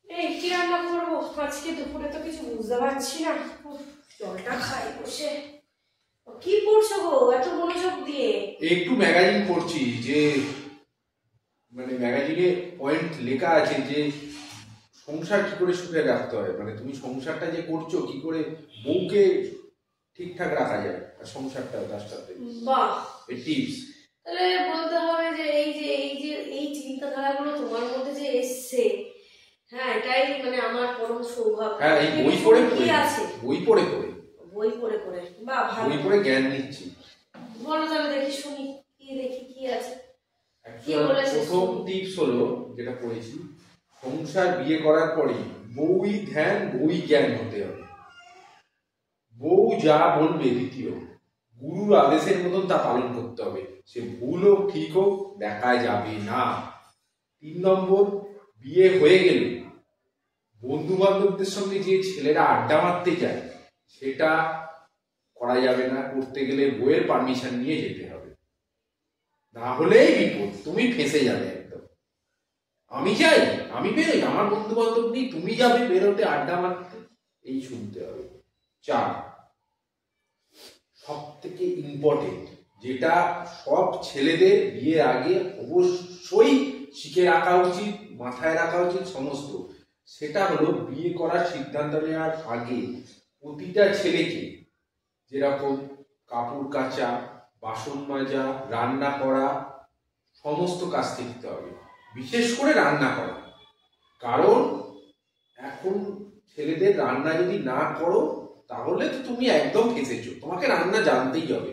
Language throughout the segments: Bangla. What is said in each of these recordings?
এই কি রান্না করবো আজকে দুপুরে তো কিছু বুঝতে পারছি না। জলটা খাই বসে। কি পড়ছো গো এত মনোযোগ দিয়ে? একটু ম্যাগাজিন পড়ছি, যে মানে ম্যাগাজিনে পয়েন্ট লেখা আছে যে সংসার কি করে সুখে রাখতে হয়, মানে তুমি সংসারটা যে করছো কি করে বউকে ঠিকঠাক রাখা যায় আর সংসারটা তার সাথে। বাহ, এই টিপস। তাহলে বলতে হবে যে এই চিন্তাধারাগুলো তোমার মধ্যে যে এসছে, হ্যাঁ এটাই মানে আমার পরম সৌভাগ্য। হ্যাঁ, এই বই পড়ে কি আছে? বই পড়ে পড়ে বাহ ভালো, বই পড়ে জ্ঞান নিচ্ছি। বলো তাহলে দেখি শুনি, দেখি কি আছে। প্রথম টিপস হলো যেটা পড়েছি, সংসার বিয়ে করার পরে বউই ধ্যান বউই জ্ঞান হতে হবে। বউ যা বলবে দ্বিতীয় গুরুর আদেশের মতন তা পালন করতে হবে, সে ভুল হোক ঠিক হোক দেখা যাবে না। 3 নম্বর, বিয়ে হয়ে গেলে বন্ধু বান্ধবদের সঙ্গে যে ছেলেরা আড্ডা মারতে যায় সেটা করা যাবে না, করতে গেলে বইয়ের পারমিশন নিয়ে যেতে হবে, না হলেই বিপদ, তুমি ফেঁসে যাবে একদম। আমি যাই, আমি বেরোই, আমার বন্ধু বান্ধব নেই, তুমি যাবে বেরোতে আড্ডা মারতে, এই শুনতে হবে। 4, সব থেকে ইম্পর্টেন্ট, যেটা সব ছেলেদের বিয়ের আগে অবশ্যই শিখে রাখা উচিত, মাথায় রাখা উচিত সমস্ত, সেটা হলো বিয়ে করার সিদ্ধান্ত নেওয়ার আগে প্রতিটা ছেলেকে যেরকম কাপড় কাচা, বাসন মাজা, রান্না করা, সমস্ত কাজ শিখতে হবে, বিশেষ করে রান্না করা। কারণ এখন ছেলেদের রান্না যদি না করো তাহলে তো তুমি একদম ফেঁসেছো, তোমাকে রান্না জানতেই হবে,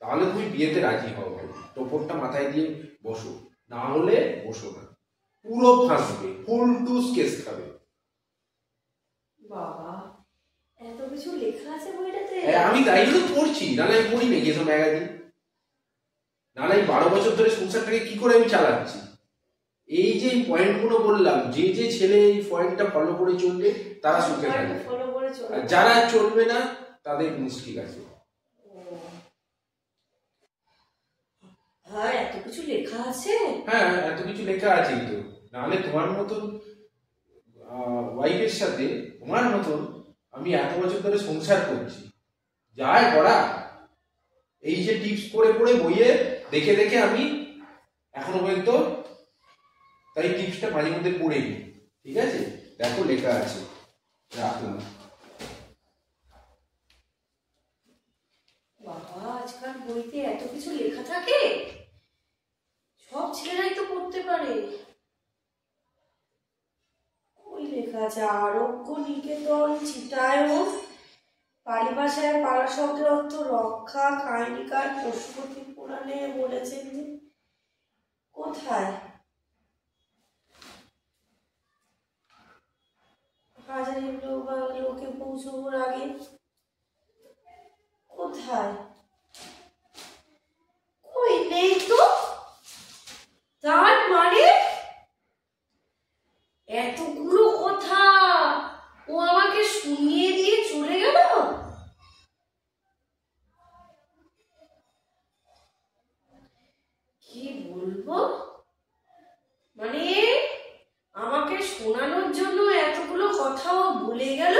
তাহলে তুমি বিয়েতে রাজি হও। টোপরটা মাথায় দিয়ে বসো, না হলে বসো না, পুরো ফাঁসবে, ফুল টুস কেস খাবে। বাবা, এত কিছু লেখা আছে বইটাতে? আমি তাই তো পড়ছি, নাহলে আমি পড়ি নাকি এসব ম্যাগাজিন, নাহলে 12 বছর ধরে সংসারটাকে কি করে আমি চালাচ্ছি। এই যে পয়েন্টগুলো বললাম, যে যে ছেলে এই পয়েন্টটা ফলো করে চলবে তারা সুখে থাকবে, আর যারা চলবে না তাদের মুশকিল আছে। হ্যাঁ, এত কিছু লেখা আছে। হ্যাঁ, এত কিছু লেখা আছে তো, নাহলে তোমার মতন ওয়াইফের সাথে, তোমার মতন আমি এত বছর ধরে সংসার করছি, যায় করা এই যে টিপস পড়ে পড়ে বইয়ে দেখে দেখে আমি এখনো পর্যন্ত তাই টিপসটা মাঝে মধ্যে পড়ে নিই। ঠিক আছে, দেখো লেখা আছে, রাখলাম। বাবা, আজকাল বইতে এত কিছু লেখা থাকে, সব ছেলেরাই তো পড়তে পারে। ওই লেখা আছে আরোগ্য নিকেতন চিতায়ন, পালি ভাষায় পালা শব্দের অর্থ রক্ষা, কাহিনীকার পশুপতি পুরাণে বলেছেন। কোথায়? হাজারি লোকে পৌঁছবার আগে কোথায়? কই নেই তো। তার মানে এতগুলো কথা ও আমাকে শুনিয়ে দিয়ে চলে গেল। কি বলবো, মানে আমাকে শোনানোর জন্য এতগুলো কথা ও বলে গেল।